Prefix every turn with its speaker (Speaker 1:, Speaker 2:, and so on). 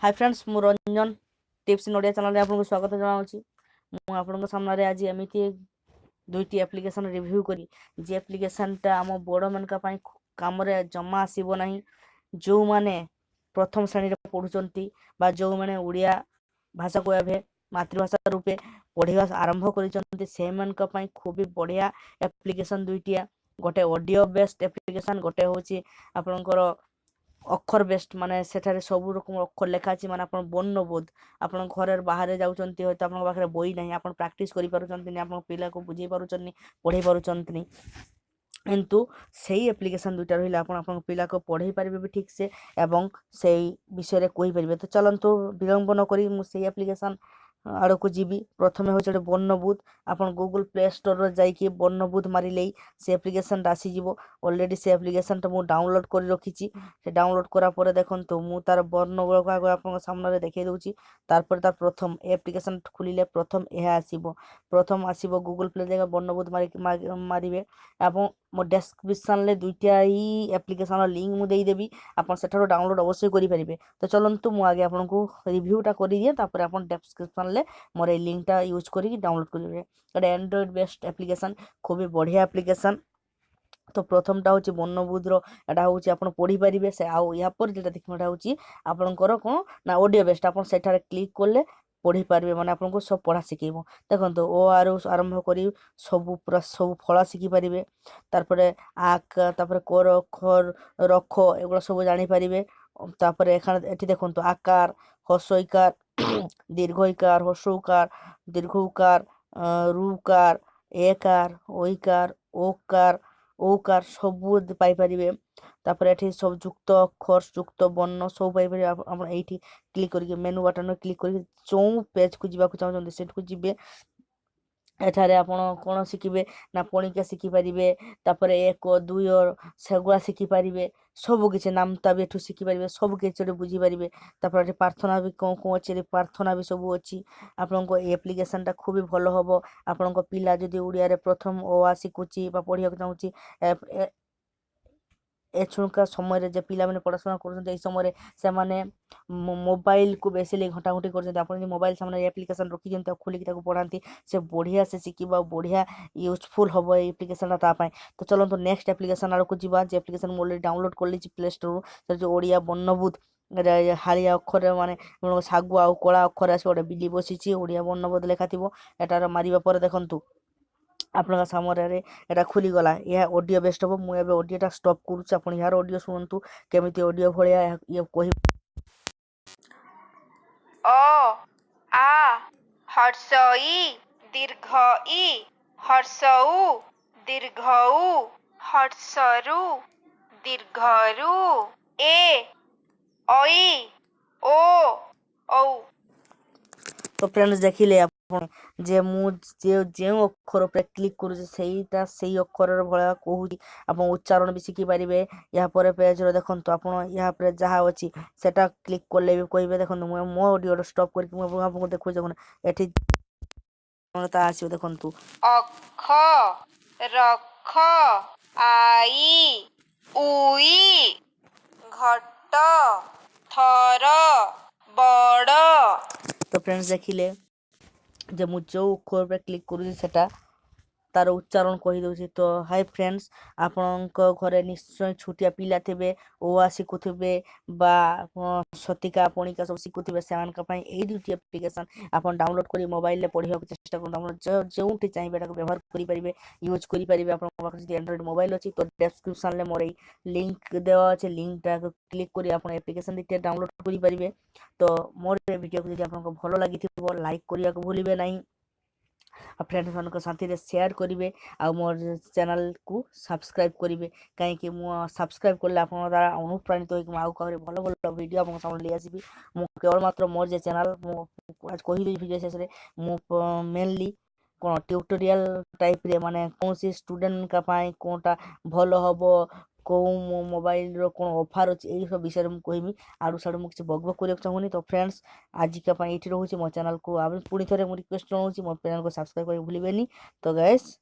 Speaker 1: Hi friends मु Ranjan tips इन Odia channel रे आपको स्वागत जनाऊँगी। मु आपन सामने आज एमती दुईटी एप्लिकेशन रिव्यू करी जे एप्लिकेशनटा आम बड़ मान काम जमा आसब ना जो मैंने प्रथम श्रेणी पढ़ुंट जो मैंने ओडिया भाषा को एवं मातृभाषा रूपे पढ़ा आरंभ कर खूब बढ़िया एप्लिकेशन दुईटिया गोटे ऑडियो बेस्ड एप्लिकेशन गोटे हूँ आपणकर अक्षर बेस्ट माने सेठारे सब रकम अक्षर लेखा अछि माने आपण वर्णबोध आपण घर बाहर जाउचंती होय त आपण पाखरे बही नाही आपण प्रैक्टिस करि पारुचंती नि आपण पिला को बुझी पारुचंती पढ़ी पारुचंती नि किंतु सेही एप्लिकेशन दुईटा रहिला आपण आपण पिला को पढ़ी पारिबे भी ठीक से एवं सेही विषय रे कहि पारिबे। तो चलंतु विलंब न करी मु सेही एप्लिकेशन आड़ को जीवी प्रथमे हूँ गोटे वर्णबोध आपन गूगल प्ले स्टोर जाइए वर्णबोध मारे से एप्लिकेशन आसीज ऑलरेडी से एप्लिकेशन तो मुझे डाउनलोड कर रखी से डाउनलोड करापर देखो मु तार वर्ण गुड़ाक आगे आप सामने देखे दूसरी तार प्रथम एप्लिकेशन खोलिले प्रथम यह आसब प्रथम आसब गूगल प्ले जगह वर्णबोध मारे और मो डेस्क्रिप्शन में दुईटा ही एप्लिकेशन लिंक मुझे देदेवी आप डाउनलोड अवश्य करेंगे। तो चलतु मुझे आगे आपको रिव्यूटा कर दिए तापर आप डेस्क्रिप्शन में मोर लिंकटा यूज करके डाउनलोड करेंगे। गोटे एंड्रॉइड बेस्ड एप्लिकेशन खूब बढ़िया एप्लिकेशन। तो प्रथमटा हूँ वर्णबोधर एटा हूँ आप पढ़ी पारे से आउ या जो देखा हूँ आपंकर कौन ना ऑडियो बेस्ट आप क्लिक कले पढ़ी पारे मैंने आपको सब पढ़ा शिखेब देखो ओ आर आरंभ कर सब पूरा सब फला शिखिपारे तार आक तापर कर खर रख एगुला सब जानीपारे तापर एटी देखो आकार हस्वईकार दीर्घ इकार हस्व उकार दीर्घ उकार रुकार एकार ओकार ओकार ओकार सब पाइपर तापर ये सब जुक्त अक्षर जुक्त वर्ण सब पाइपर आप ये क्लिक करके मेनू बटन क्लिक कर जो पेज को जावाक चाहते से जी एठारे आपण कौन शिखिबे ना पणिका शिखिपारे तापर एक दुई सेगुड़ा शिखिपारे सबकि नामता भी एठू शिखिपारे सबकि बुझीपारे तापर प्रार्थना भी कौन कौन अच्छे प्रार्थना भी सब अच्छी आपको एप्लिकेशनटा खूब भल हम आपण पिला जदि ओडिया प्रथम ओ आ शिखुची पढ़ा चाहूँगी एछुका समय जे पिला माने पढ़ाशुना कर समय से माने मोबाइल को बेसिले घंटा घंटी कर मोबाइल सामने एप्लिकेशन रखी खोलिक पढ़ाती से बढ़िया से शिखा बढ़िया यूजफुल हम एप्लिकेशन तापाई। तो चलते नेक्स्ट एप्लिकेशन आड़ को जीवा जे एप्लिकेशन ऑलरेडी डाउनलोड कर ली प्ले स्टोर जो ओडिया वर्णबोध हालिया अक्षर माने सागुआ और कला अक्षर आस गोटे बिली बसी ओडिया वर्णबोध लेखा थी एटार मारिबा पर देखंतु आपन सामने एटा खुली गला यह ऑडियो बेस्ट हम मुझे ऑडियोटा स्टॉप करुच्ची आप यार ऑडियो शुणु केमिति ऑडियो भाया ये कह
Speaker 2: अ आ हर्षई दीर्घ ई हर्षऊ दीर्घऊ हर्षरु दीर्घरु ए ओई ओ औ।
Speaker 1: तो फ्रेंड्स देखिले जे मु जे अक्षर पे क्लिक करूँ सेटा से अक्षर भाया कहूँ आप उच्चारण भी शिखिपारे यहाँ पेज देखो आप यहाँ जहाँ अच्छी सेटा क्लिक कले भी कहे देखो मो ऑडियो स्टॉप करके देखो ये आसो देखु
Speaker 2: अख रख आई उई घट थर बड़।
Speaker 1: तो फ्रेंड्स देखिले जे मु जो अक्षर पे क्लिक करूँ सेटा तार उच्चारण कहीदे। तो हाय फ्रेंड्स आपण घरे निश्चय छोटिया पिला थे ओ आ शिखुवे सतिका पणिका सब शिखुवे से दुटी एप्लिकेशन आप डाउनलोड कर मोबाइल में पढ़ा चेष्टा कर जो चाहिए व्यवहार करेंगे यूज करेंगे। आप एंड्रॉइड मोबाइल अच्छी तो डेस्क्रिप्शन में मोर लिंक देवा अच्छे लिंकटा क्लिक कर आप एप्लिकेशन दीटे डाउनलोड करेंगे। तो मोर वीडियो को आपको भल लगी लाइक करने को भूलिए ना फ्रेंड्स मान साथी शेयर करेंगे आ मोर चैनल को सब्सक्राइब करेंगे कहीं सब्सक्राइब कले आप द्वारा अनुप्राणित हो भल भल वीडियो आप सामने ले आसबि केवल मात्र मोर जे चैनल आज कही वीडियो शेष में मेनली कौन ट्यूटोरियल टाइप रे माने कौन सी स्टूडेंट का कौनटा भल हम कौ मोबाइल कौन ऑफर अच्छे यही सब विषय में कहमी आड़ू साड़ू मुझे बकबक करने चाहूनी। तो फ्रेंड्स आजिका ये रोचे मो चैनल को पुणी थे रिक्वेस्ट जनाऊँ मो चैनल को सब्सक्राइब कर भूलें। तो गाइस